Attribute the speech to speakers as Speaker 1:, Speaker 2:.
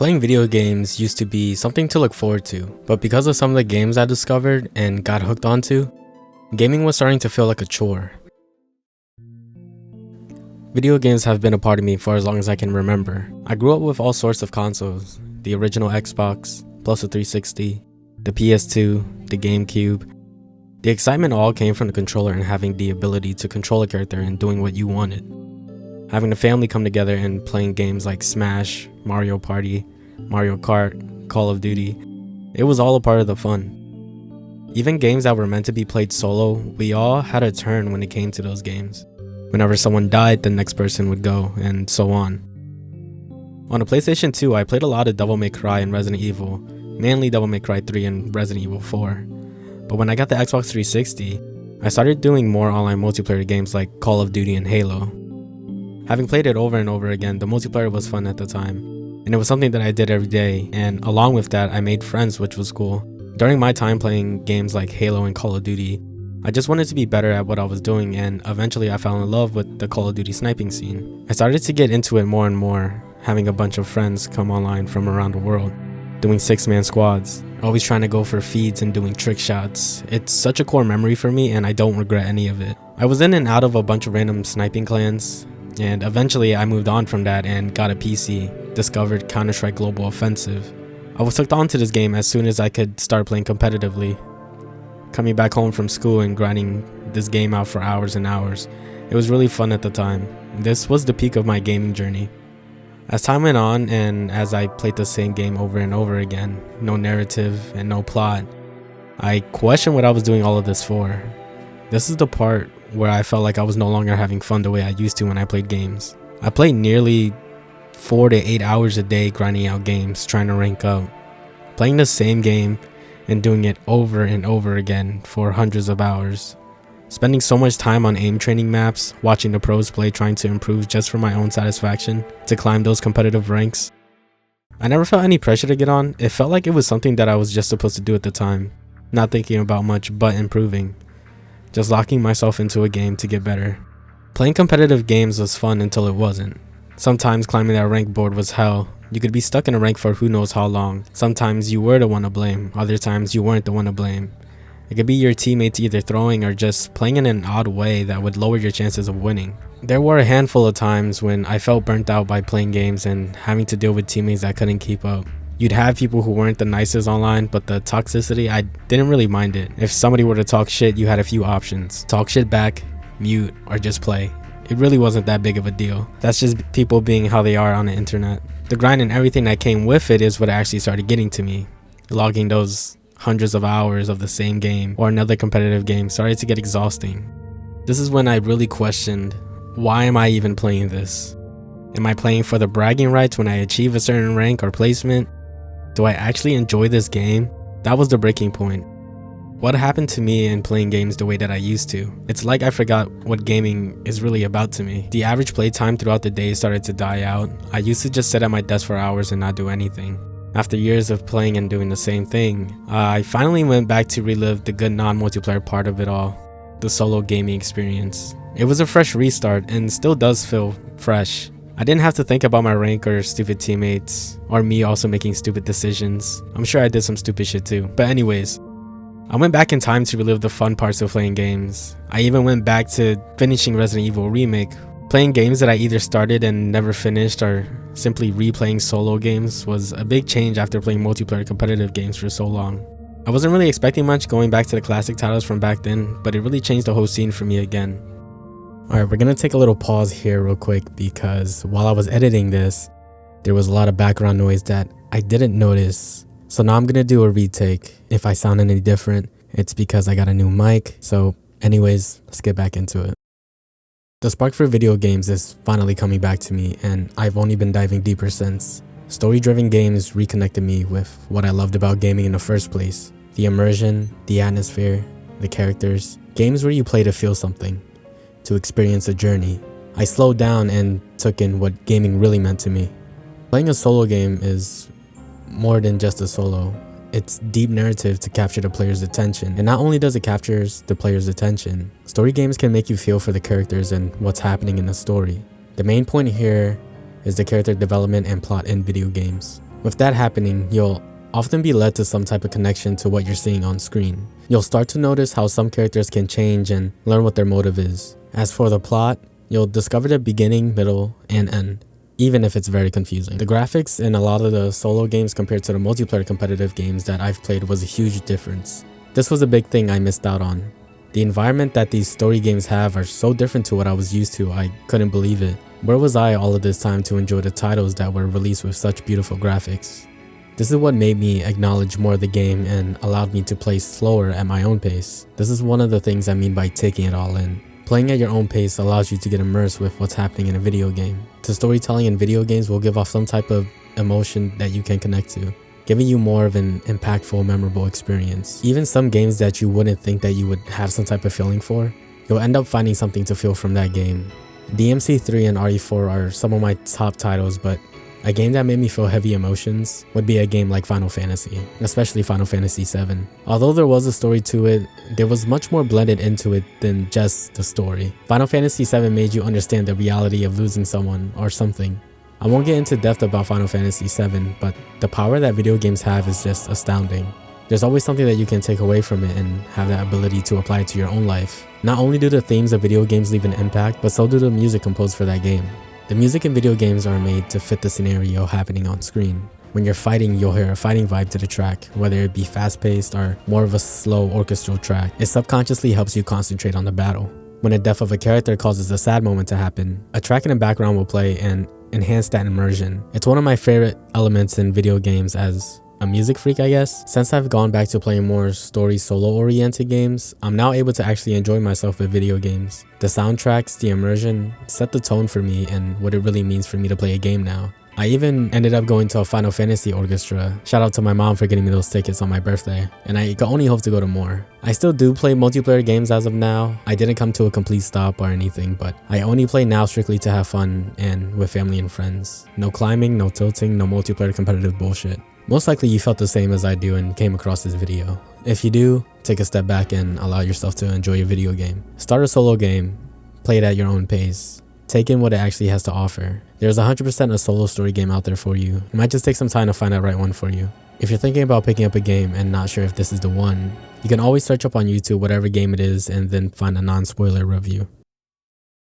Speaker 1: Playing video games used to be something to look forward to, but because of some of the games I discovered and got hooked onto, gaming was starting to feel like a chore. Video games have been a part of me for as long as I can remember. I grew up with all sorts of consoles: the original Xbox, plus the 360, the PS2, the GameCube. The excitement all came from the controller and having the ability to control a character and doing what you wanted. Having the family come together and playing games like Smash, Mario Party, Mario Kart, Call of Duty, it was all a part of the fun. Even games that were meant to be played solo, we all had a turn when it came to those games. Whenever someone died, the next person would go, and so on. On the PlayStation 2, I played a lot of Devil May Cry and Resident Evil, mainly Devil May Cry 3 and Resident Evil 4. But when I got the Xbox 360, I started doing more online multiplayer games like Call of Duty and Halo. Having played it over and over again, the multiplayer was fun at the time, and it was something that I did every day, and along with that, I made friends, which was cool. During my time playing games like Halo and Call of Duty, I just wanted to be better at what I was doing, and eventually I fell in love with the Call of Duty sniping scene. I started to get into it more and more, having a bunch of friends come online from around the world, doing 6-man squads, always trying to go for feeds and doing trick shots. It's such a core memory for me, and I don't regret any of it. I was in and out of a bunch of random sniping clans, and eventually I moved on from that and got a PC, discovered Counter-Strike Global Offensive. I was hooked onto this game as soon as I could start playing competitively. Coming back home from school and grinding this game out for hours and hours, it was really fun at the time. This was the peak of my gaming journey. As time went on and as I played the same game over and over again, no narrative and no plot, I questioned what I was doing all of this for. This is the part where I felt like I was no longer having fun the way I used to when I played games. I played nearly 4 to 8 hours a day grinding out games, trying to rank up, playing the same game and doing it over and over again for hundreds of hours. Spending so much time on aim training maps, watching the pros play, trying to improve just for my own satisfaction, to climb those competitive ranks. I never felt any pressure to get on. It felt like it was something that I was just supposed to do at the time, not thinking about much but improving. Just locking myself into a game to get better. Playing competitive games was fun until it wasn't. Sometimes climbing that rank board was hell. You could be stuck in a rank for who knows how long. Sometimes you were the one to blame, other times you weren't the one to blame. It could be your teammates either throwing or just playing in an odd way that would lower your chances of winning. There were a handful of times when I felt burnt out by playing games and having to deal with teammates that couldn't keep up. You'd have people who weren't the nicest online, but the toxicity, I didn't really mind it. If somebody were to talk shit, you had a few options. Talk shit back, mute, or just play. It really wasn't that big of a deal. That's just people being how they are on the internet. The grind and everything that came with it is what actually started getting to me. Logging those hundreds of hours of the same game or another competitive game started to get exhausting. This is when I really questioned, why am I even playing this? Am I playing for the bragging rights when I achieve a certain rank or placement? Do I actually enjoy this game? That was the breaking point. What happened to me in playing games the way that I used to? It's like I forgot what gaming is really about to me. The average playtime throughout the day started to die out. I used to just sit at my desk for hours and not do anything. After years of playing and doing the same thing, I finally went back to relive the good non-multiplayer part of it all, the solo gaming experience. It was a fresh restart and still does feel fresh. I didn't have to think about my rank or stupid teammates, or me also making stupid decisions. I'm sure I did some stupid shit too. But anyways, I went back in time to relive the fun parts of playing games. I even went back to finishing Resident Evil Remake. Playing games that I either started and never finished, or simply replaying solo games was a big change after playing multiplayer competitive games for so long. I wasn't really expecting much going back to the classic titles from back then, but it really changed the whole scene for me again. Alright, we're gonna take a little pause here real quick because while I was editing this, there was a lot of background noise that I didn't notice. So now I'm gonna do a retake. If I sound any different, it's because I got a new mic. So anyways, let's get back into it. The spark for video games is finally coming back to me, and I've only been diving deeper since. Story-driven games reconnected me with what I loved about gaming in the first place. The immersion, the atmosphere, the characters. Games where you play to feel something, to experience a journey. I slowed down and took in what gaming really meant to me. Playing a solo game is more than just a solo. It's deep narrative to capture the player's attention. And not only does it capture the player's attention, story games can make you feel for the characters and what's happening in the story. The main point here is the character development and plot in video games. With that happening, you'll often be led to some type of connection to what you're seeing on screen. You'll start to notice how some characters can change and learn what their motive is. As for the plot, you'll discover the beginning, middle, and end, even if it's very confusing. The graphics in a lot of the solo games compared to the multiplayer competitive games that I've played was a huge difference. This was a big thing I missed out on. The environment that these story games have are so different to what I was used to, I couldn't believe it. Where was I all of this time to enjoy the titles that were released with such beautiful graphics? This is what made me acknowledge more of the game and allowed me to play slower at my own pace. This is one of the things I mean by taking it all in. Playing at your own pace allows you to get immersed with what's happening in a video game. The storytelling in video games will give off some type of emotion that you can connect to, giving you more of an impactful, memorable experience. Even some games that you wouldn't think that you would have some type of feeling for, you'll end up finding something to feel from that game. DMC3 and RE4 are some of my top titles, but a game that made me feel heavy emotions would be a game like Final Fantasy, especially Final Fantasy VII. Although there was a story to it, there was much more blended into it than just the story. Final Fantasy VII made you understand the reality of losing someone or something. I won't get into depth about Final Fantasy VII, but the power that video games have is just astounding. There's always something that you can take away from it and have that ability to apply it to your own life. Not only do the themes of video games leave an impact, but so do the music composed for that game. The music in video games are made to fit the scenario happening on screen. When you're fighting, you'll hear a fighting vibe to the track, whether it be fast-paced or more of a slow orchestral track. It subconsciously helps you concentrate on the battle. When the death of a character causes a sad moment to happen, a track in the background will play and enhance that immersion. It's one of my favorite elements in video games as a music freak, I guess. Since I've gone back to playing more story solo-oriented games, I'm now able to actually enjoy myself with video games. The soundtracks, the immersion, set the tone for me and what it really means for me to play a game now. I even ended up going to a Final Fantasy orchestra. Shout out to my mom for getting me those tickets on my birthday, and I can only hope to go to more. I still do play multiplayer games as of now. I didn't come to a complete stop or anything, but I only play now strictly to have fun and with family and friends. No climbing, no tilting, no multiplayer competitive bullshit. Most likely you felt the same as I do and came across this video. If you do, take a step back and allow yourself to enjoy your video game. Start a solo game, play it at your own pace. Take in what it actually has to offer. There's 100% a solo story game out there for you. It might just take some time to find that right one for you. If you're thinking about picking up a game and not sure if this is the one, you can always search up on YouTube whatever game it is and then find a non-spoiler review.